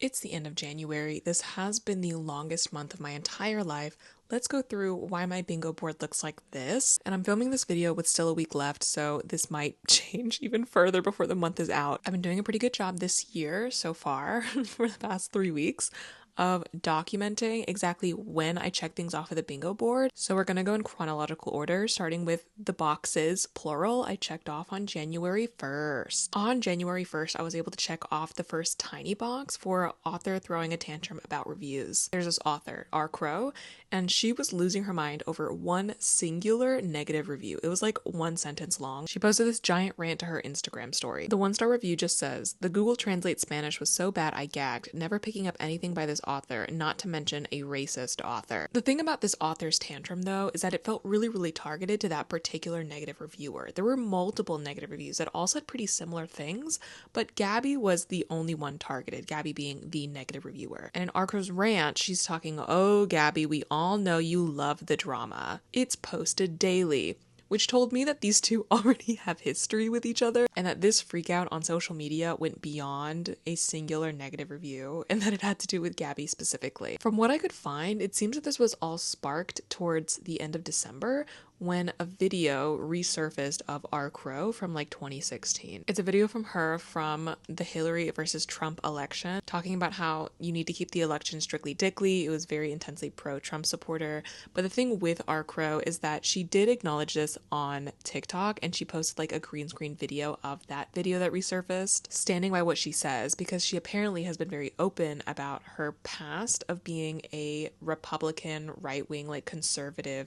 It's the end of January. This has been the longest month of my entire life. Let's go through why my bingo board looks like this. And I'm filming this video with still a week left, so this might change even further before the month is out. I've been doing a pretty good job this year so far for the past 3 weeks of documenting exactly when I check things off of the bingo board. So we're gonna go in chronological order, starting with the boxes, plural, I checked off on January 1st. On January 1st, I was able to check off the first tiny box for author throwing a tantrum about reviews. There's this author, R. Crow, and she was losing her mind over one singular negative review. It was like one sentence long. She posted this giant rant to her Instagram story. The 1-star review just says, "The Google Translate Spanish was so bad I gagged, never picking up anything by this author, not to mention a racist author." The thing about this author's tantrum though is that it felt really targeted to that particular negative reviewer. There were multiple negative reviews that all said pretty similar things, but Gabby was the only one targeted, Gabby being the negative reviewer. And in Arco's rant, she's talking, "Oh Gabby, we all know you love the drama. It's posted daily." Which told me that these two already have history with each other and that this freak out on social media went beyond a singular negative review and that it had to do with Gabby specifically. From what I could find, it seems that this was all sparked towards the end of December when a video resurfaced of R. Crow from like 2016. It's a video from her from the Hillary versus Trump election, talking about how you need to keep the election strictly dickly. It was very intensely pro-Trump supporter. But the thing with R. Crow is that she did acknowledge this on TikTok and she posted like a green screen video of that video that resurfaced, standing by what she says, because she apparently has been very open about her past of being a Republican, right-wing, like conservative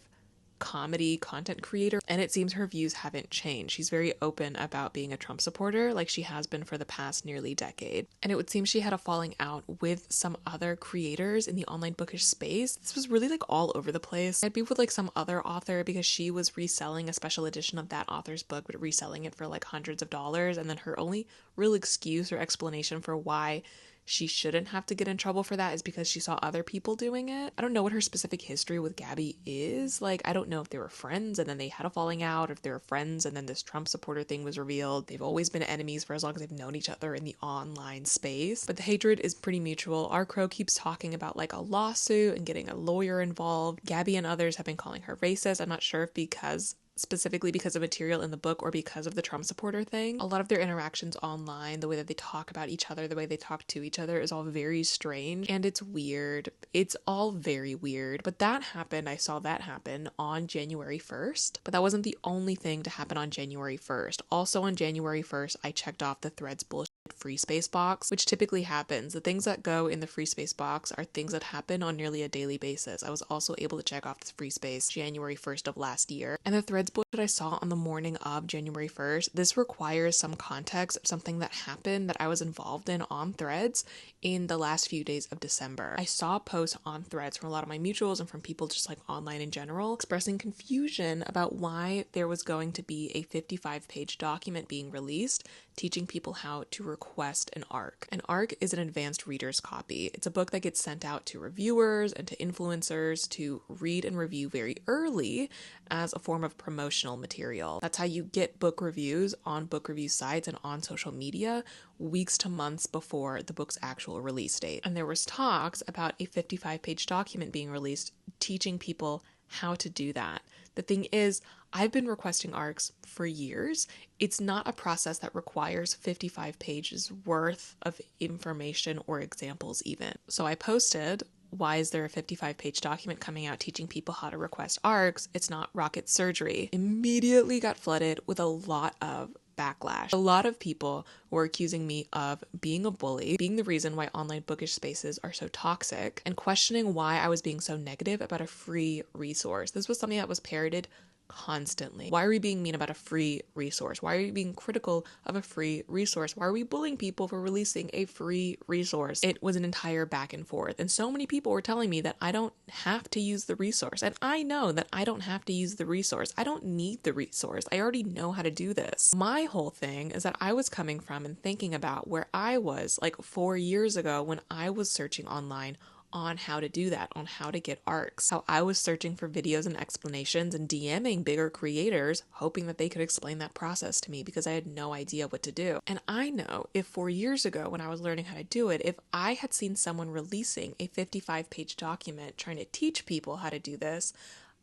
comedy content creator, and it seems her views haven't changed. She's very open about being a Trump supporter like she has been for the past nearly decade. And it would seem she had a falling out with some other creators in the online bookish space. This was really like all over the place. I'd be with like some other author because she was reselling a special edition of that author's book, but reselling it for like hundreds of dollars, and then her only real excuse or explanation for why she shouldn't have to get in trouble for that is because she saw other people doing it. I don't know what her specific history with Gabby is. Like, I don't know if they were friends and then they had a falling out, or if they were friends and then this Trump supporter thing was revealed. They've always been enemies for as long as they've known each other in the online space. But the hatred is pretty mutual. R. Crow keeps talking about like a lawsuit and getting a lawyer involved. Gabby and others have been calling her racist. I'm not sure if specifically because of material in the book or because of the Trump supporter thing. A lot of their interactions online, the way that they talk about each other, the way they talk to each other is all very strange and it's weird. It's all very weird. But that happened, I saw that happen on January 1st. But that wasn't the only thing to happen on January 1st. Also on January 1st, I checked off the Threads bullshit free space box, which typically happens. The things that go in the free space box are things that happen on nearly a daily basis. I was also able to check off this free space January 1st of last year. And the Threads bullshit that I saw on the morning of January 1st, this requires some context of something that happened that I was involved in on Threads in the last few days of December. I saw posts on Threads from a lot of my mutuals and from people just like online in general expressing confusion about why there was going to be a 55-page document being released teaching people how to request an ARC. An ARC is an advanced reader's copy. It's a book that gets sent out to reviewers and to influencers to read and review very early as a form of promotional material. That's how you get book reviews on book review sites and on social media weeks to months before the book's actual release date. And there was talks about a 55-page document being released teaching people how to do that. The thing is, I've been requesting ARCs for years. It's not a process that requires 55 pages worth of information or examples even. So I posted, why is there a 55-page document coming out teaching people how to request ARCs? It's not rocket surgery. Immediately got flooded with a lot of backlash. A lot of people were accusing me of being a bully, being the reason why online bookish spaces are so toxic, and questioning why I was being so negative about a free resource. This was something that was parroted constantly. Why are we being mean about a free resource? Why are we being critical of a free resource? Why are we bullying people for releasing a free resource? It was an entire back and forth. And so many people were telling me that I don't have to use the resource. And I know that I don't have to use the resource. I don't need the resource. I already know how to do this. My whole thing is that I was coming from and thinking about where I was like 4 years ago when I was searching online on how to do that, on how to get arcs. How I was searching for videos and explanations and DMing bigger creators, hoping that they could explain that process to me because I had no idea what to do. And I know if 4 years ago when I was learning how to do it, if I had seen someone releasing a 55-page document trying to teach people how to do this,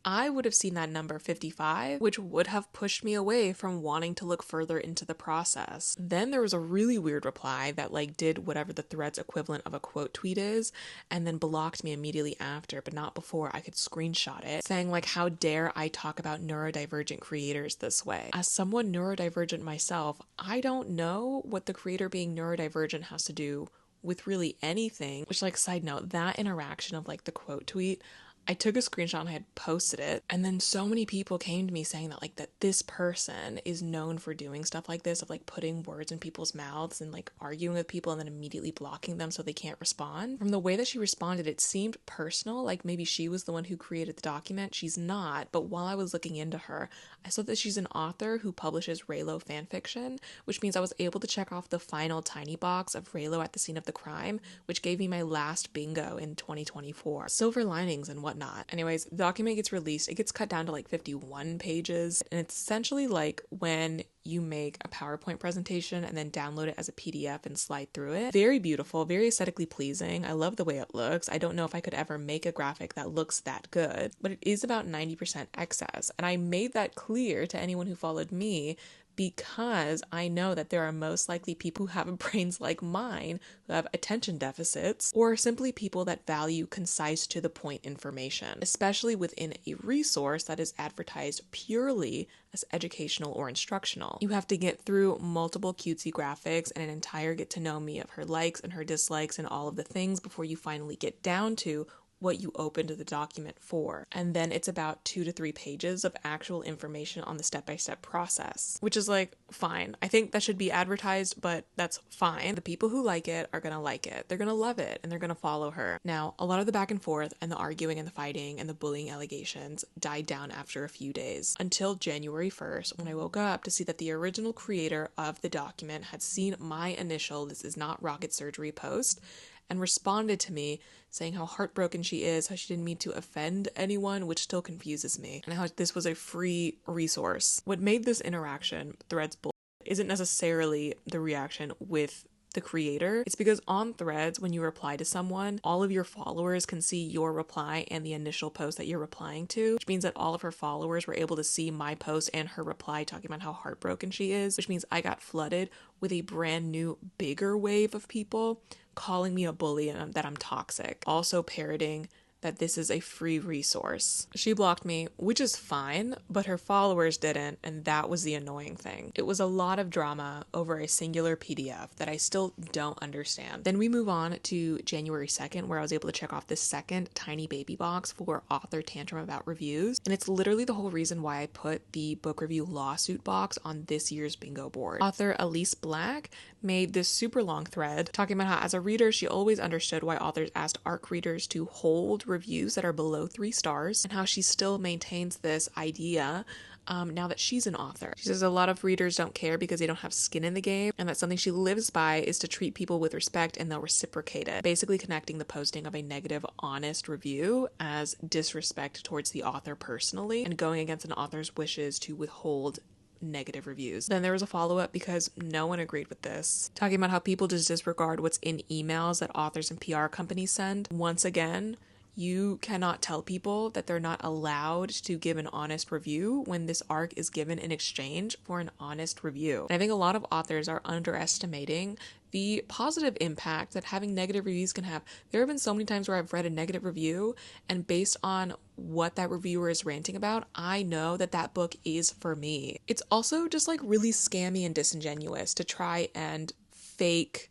I would have seen that number 55, which would have pushed me away from wanting to look further into the process. Then there was a really weird reply that like did whatever the thread's equivalent of a quote tweet is, and then blocked me immediately after, but not before I could screenshot it, saying like, how dare I talk about neurodivergent creators this way? As someone neurodivergent myself, I don't know what the creator being neurodivergent has to do with really anything, which like side note, that interaction of like the quote tweet, I took a screenshot and I had posted it, and then so many people came to me saying that like that this person is known for doing stuff like this, of like putting words in people's mouths and like arguing with people and then immediately blocking them so they can't respond. From the way that she responded, it seemed personal, like maybe she was the one who created the document. She's not, but while I was looking into her, I saw that she's an author who publishes Raylo fanfiction, which means I was able to check off the final tiny box of Raylo at the scene of the crime, which gave me my last bingo in 2024. Silver linings and whatnot. Anyways, the document gets released. It gets cut down to like 51 pages, and it's essentially like when you make a PowerPoint presentation and then download it as a PDF and slide through it. Very beautiful, very aesthetically pleasing. I love the way it looks. I don't know if I could ever make a graphic that looks that good, but it is about 90% excess. And I made that clear to anyone who followed me because I know that there are most likely people who have brains like mine, who have attention deficits, or simply people that value concise to the point information, especially within a resource that is advertised purely as educational or instructional. You have to get through multiple cutesy graphics and an entire get to know me of her likes and her dislikes and all of the things before you finally get down to what you opened the document for. And then it's about 2 to 3 pages of actual information on the step-by-step process, which is like, fine. I think that should be advertised, but that's fine. The people who like it are gonna like it. They're gonna love it and they're gonna follow her. Now, a lot of the back and forth and the arguing and the fighting and the bullying allegations died down after a few days, until January 1st, when I woke up to see that the original creator of the document had seen my initial "this is not rocket surgery" post and responded to me saying how heartbroken she is, how she didn't mean to offend anyone, which still confuses me, and how this was a free resource. What made this interaction, Threads bull, isn't necessarily the reaction with the creator. It's because on Threads, when you reply to someone, all of your followers can see your reply and the initial post that you're replying to, which means that all of her followers were able to see my post and her reply talking about how heartbroken she is, which means I got flooded with a brand new, bigger wave of people calling me a bully and that I'm toxic, also parroting that this is a free resource. She blocked me, which is fine, but her followers didn't, and that was the annoying thing. It was a lot of drama over a singular PDF that I still don't understand. Then we move on to January 2nd, where I was able to check off this second tiny baby box for Author Tantrum about reviews, and it's literally the whole reason why I put the book review lawsuit box on this year's bingo board. Author Elise Black made this super long thread talking about how as a reader, she always understood why authors asked ARC readers to hold reviews that are below 3 stars, and how she still maintains this idea now that she's an author. She says a lot of readers don't care because they don't have skin in the game, and that something she lives by is to treat people with respect and they'll reciprocate it, basically connecting the posting of a negative, honest review as disrespect towards the author personally, and going against an author's wishes to withhold negative reviews. Then there was a follow-up because no one agreed with this, talking about how people just disregard what's in emails that authors and PR companies send. Once again, you cannot tell people that they're not allowed to give an honest review when this arc is given in exchange for an honest review. And I think a lot of authors are underestimating the positive impact that having negative reviews can have. There have been so many times where I've read a negative review, and based on what that reviewer is ranting about, I know that that book is for me. It's also just like really scammy and disingenuous to try and fake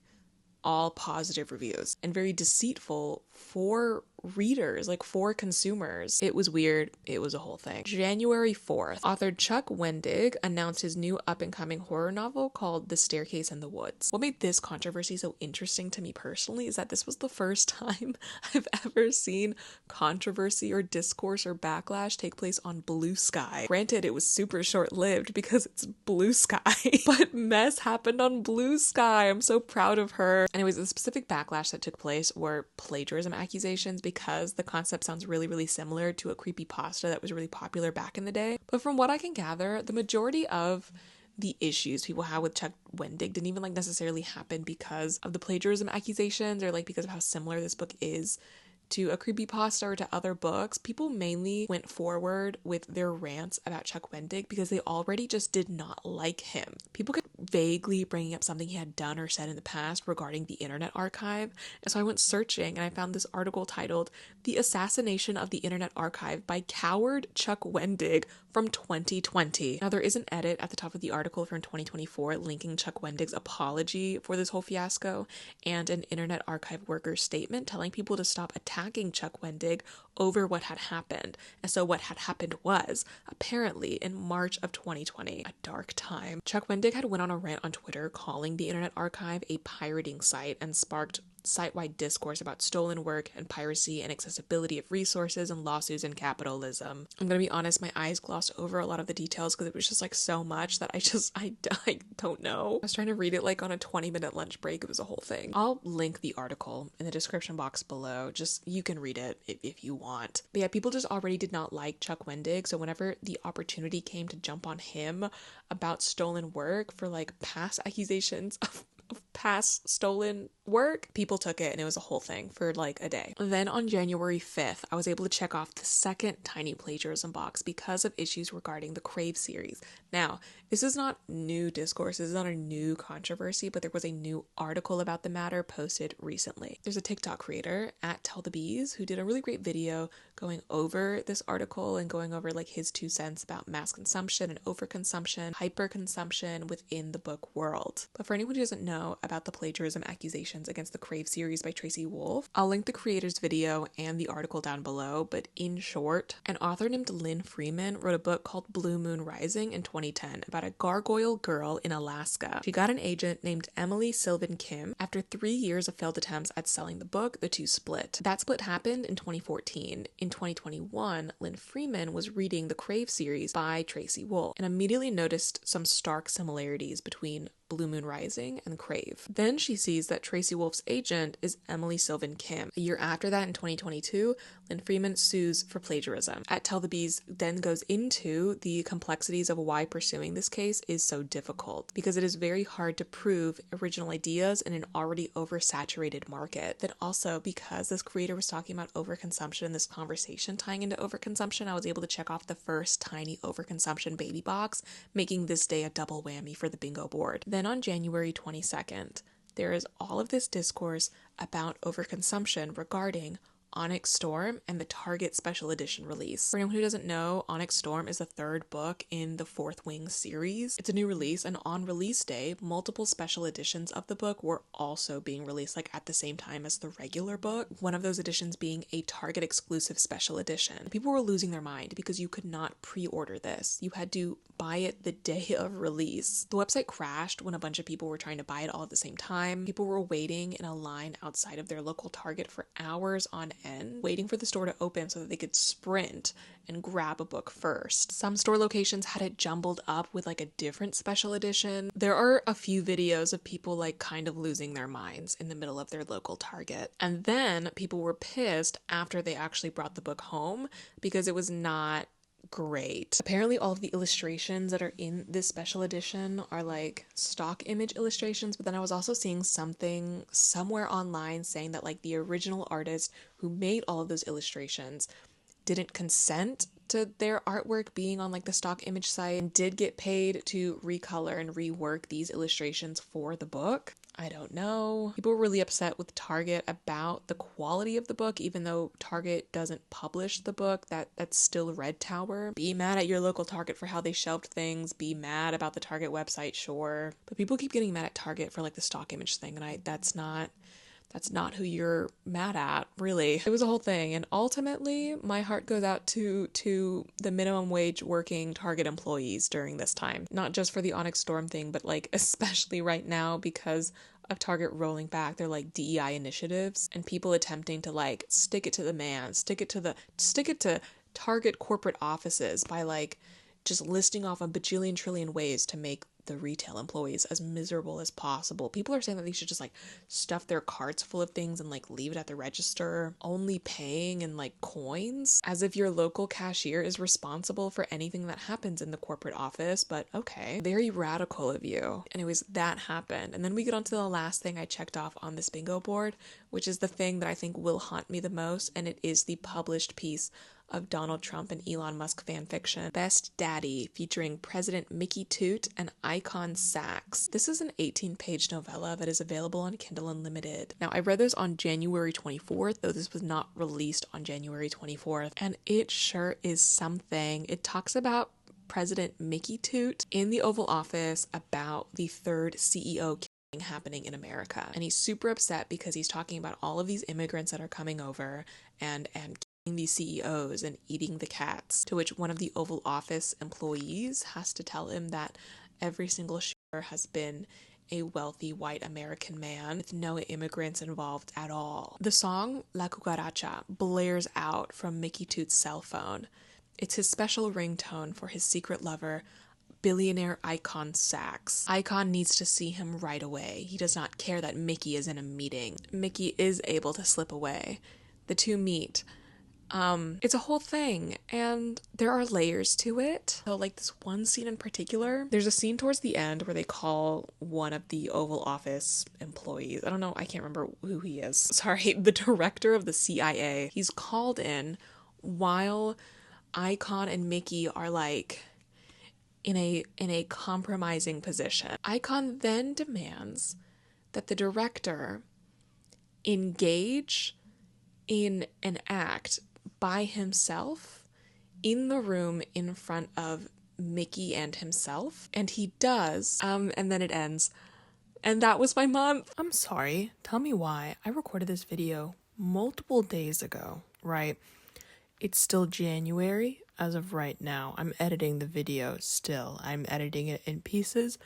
all positive reviews, and very deceitful for readers, like for consumers. It was weird. It was a whole thing. January 4th, author Chuck Wendig announced his new up-and-coming horror novel called The Staircase in the Woods. What made this controversy so interesting to me personally is that this was the first time I've ever seen controversy or discourse or backlash take place on Blue Sky. Granted, it was super short-lived because it's Blue Sky, but mess happened on Blue Sky. I'm so proud of her. Anyways, the specific backlash that took place were plagiarism accusations because the concept sounds really, really similar to a creepypasta that was really popular back in the day. But from what I can gather, the majority of the issues people have with Chuck Wendig didn't even necessarily happen because of the plagiarism accusations or because of how similar this book is to a creepypasta or to other books. People mainly went forward with their rants about Chuck Wendig because they already just did not like him. People kept vaguely bringing up something he had done or said in the past regarding the Internet Archive, and so I went searching and I found this article titled "The Assassination of the Internet Archive by Coward Chuck Wendig" from 2020. Now, there is an edit at the top of the article from 2024 linking Chuck Wendig's apology for this whole fiasco and an Internet Archive worker's statement telling people to stop attacking Chuck Wendig over what had happened. And so what had happened was, apparently in March of 2020, a dark time, Chuck Wendig had went on a rant on Twitter calling the Internet Archive a pirating site and sparked site-wide discourse about stolen work and piracy and accessibility of resources and lawsuits and capitalism. I'm gonna be honest, my eyes glossed over a lot of the details because it was just so much that I don't know. I was trying to read it on a 20-minute lunch break. It was a whole thing. I'll link the article in the description box below. Just, you can read it if you want. But yeah, people just already did not like Chuck Wendig, so whenever the opportunity came to jump on him about stolen work for past accusations of past stolen work, people took it and it was a whole thing for a day. Then on January 5th, I was able to check off the second tiny plagiarism box because of issues regarding the Crave series. Now, this is not new discourse, this is not a new controversy, but there was a new article about the matter posted recently. There's a TikTok creator at Tell the Bees who did a really great video going over this article and going over his 2 cents about mass consumption and overconsumption, hyperconsumption within the book world. But for anyone who doesn't know about the plagiarism accusations against the Crave series by Tracy Wolff, I'll link the creator's video and the article down below, but in short, an author named Lynn Freeman wrote a book called Blue Moon Rising in 2010 about a gargoyle girl in Alaska. She got an agent named Emily Sylvan Kim. After 3 years of failed attempts at selling the book, the two split. That split happened in 2014. In 2021, Lynn Freeman was reading the Crave series by Tracy Wolff and immediately noticed some stark similarities between Blue Moon Rising and Crave. Then she sees that Tracy Wolff's agent is Emily Sylvan Kim. A year after that, in 2022, Lynn Freeman sues for plagiarism. At Tell the Bees then goes into the complexities of why pursuing this case is so difficult, because it is very hard to prove original ideas in an already oversaturated market. Then also, because this creator was talking about overconsumption in this conversation tying into overconsumption, I was able to check off the first tiny overconsumption baby box, making this day a double whammy for the bingo board. Then on January 22nd, there is all of this discourse about overconsumption regarding Onyx Storm and the Target Special Edition release. For anyone who doesn't know, Onyx Storm is the 3rd book in the Fourth Wing series. It's a new release, and on release day, multiple special editions of the book were also being released at the same time as the regular book. One of those editions being a Target exclusive special edition. People were losing their mind because you could not pre-order this. You had to buy it the day of release. The website crashed when a bunch of people were trying to buy it all at the same time. People were waiting in a line outside of their local Target for hours on end, waiting for the store to open so that they could sprint and grab a book first. Some store locations had it jumbled up with a different special edition. There are a few videos of people kind of losing their minds in the middle of their local Target. And then people were pissed after they actually brought the book home because it was not great. Apparently all of the illustrations that are in this special edition are stock image illustrations, but then I was also seeing something somewhere online saying that the original artist who made all of those illustrations didn't consent to their artwork being on the stock image site and did get paid to recolor and rework these illustrations for the book. I don't know. People were really upset with Target about the quality of the book, even though Target doesn't publish the book. That's still Red Tower. Be mad at your local Target for how they shelved things. Be mad about the Target website, sure. But people keep getting mad at Target for the stock image thing, and that's not that's not who you're mad at, really. It was a whole thing, and ultimately my heart goes out to the minimum wage working Target employees during this time. Not just for the Onyx Storm thing, but like especially right now because of Target rolling back their like DEI initiatives and people attempting to like stick it to the man, stick it to Target corporate offices by like just listing off a bajillion trillion ways to make the retail employees as miserable as possible. People are saying that they should just like stuff their carts full of things and like leave it at the register, only paying in like coins, as if your local cashier is responsible for anything that happens in the corporate office. But okay, very radical of you. Anyways, that happened. And then we get on to the last thing I checked off on this bingo board, which is the thing that I think will haunt me the most, and it is the published piece of Donald Trump and Elon Musk fanfiction, Best Daddy, featuring President Mickey Toot and Icon Sachs. This is an 18-page novella that is available on Kindle Unlimited. Now, I read this on January 24th, though this was not released on January 24th, and it sure is something. It talks about President Mickey Toot in the Oval Office about the third CEO happening in America. And he's super upset because he's talking about all of these immigrants that are coming over and these CEOs and eating the cats, to which one of the Oval Office employees has to tell him that every single shooter has been a wealthy white American man with no immigrants involved at all. The song La Cucaracha blares out from Mickey Toot's cell phone. It's his special ringtone for his secret lover, billionaire Icon Sachs. Icon needs to see him right away. He does not care that Mickey is in a meeting. Mickey is able to slip away. The two meet. It's a whole thing, and there are layers to it. So like this one scene in particular, there's a scene towards the end where they call one of the Oval Office employees. I don't know, I can't remember who he is. Sorry, the director of the CIA. He's called in while Icon and Mickey are like in a compromising position. Icon then demands that the director engage in an act by himself in the room in front of Mickey and himself, and he does, and then it ends. And that was my month. I'm sorry, tell me why. I recorded this video multiple days ago, right? It's still January as of right now. I'm editing the video still. I'm editing it in pieces.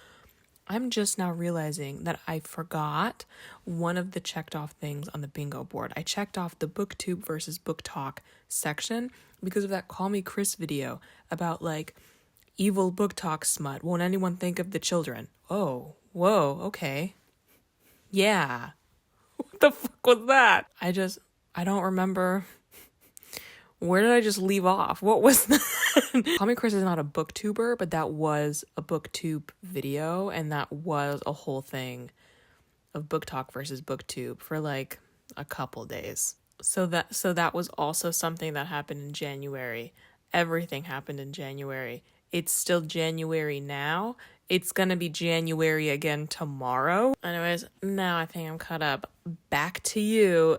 I'm just now realizing that I forgot one of the checked off things on the bingo board. I checked off the BookTube versus BookTok section because of that Call Me Chris video about like evil BookTok smut. Won't anyone think of the children? Oh, whoa, okay. Yeah. What the fuck was that? I don't remember. Where did I just leave off? What was that? Call Me Chris is not a booktuber, but that was a BookTube video, and that was a whole thing of BookTok versus BookTube for like a couple days. So that was also something that happened in January. Everything happened in January. It's still January now. It's gonna be January again tomorrow. Anyways, now I think I'm caught up. Back to you,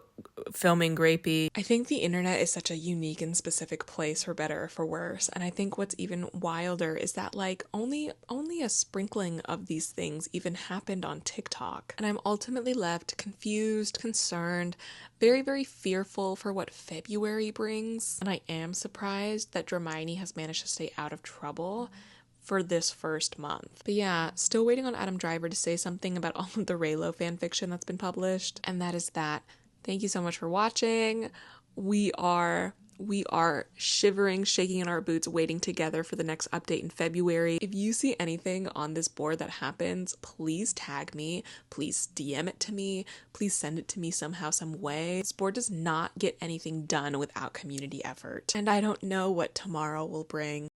filming Grapey. I think the internet is such a unique and specific place, for better or for worse. And I think what's even wilder is that like only a sprinkling of these things even happened on TikTok. And I'm ultimately left confused, concerned, very, very fearful for what February brings. And I am surprised that Dramini has managed to stay out of trouble for this first month. But yeah, still waiting on Adam Driver to say something about all of the Raylo fanfiction that's been published. And that is that. Thank you so much for watching. We are shivering, shaking in our boots, waiting together for the next update in February. If you see anything on this board that happens, please tag me, please DM it to me, please send it to me somehow, some way. This board does not get anything done without community effort. And I don't know what tomorrow will bring.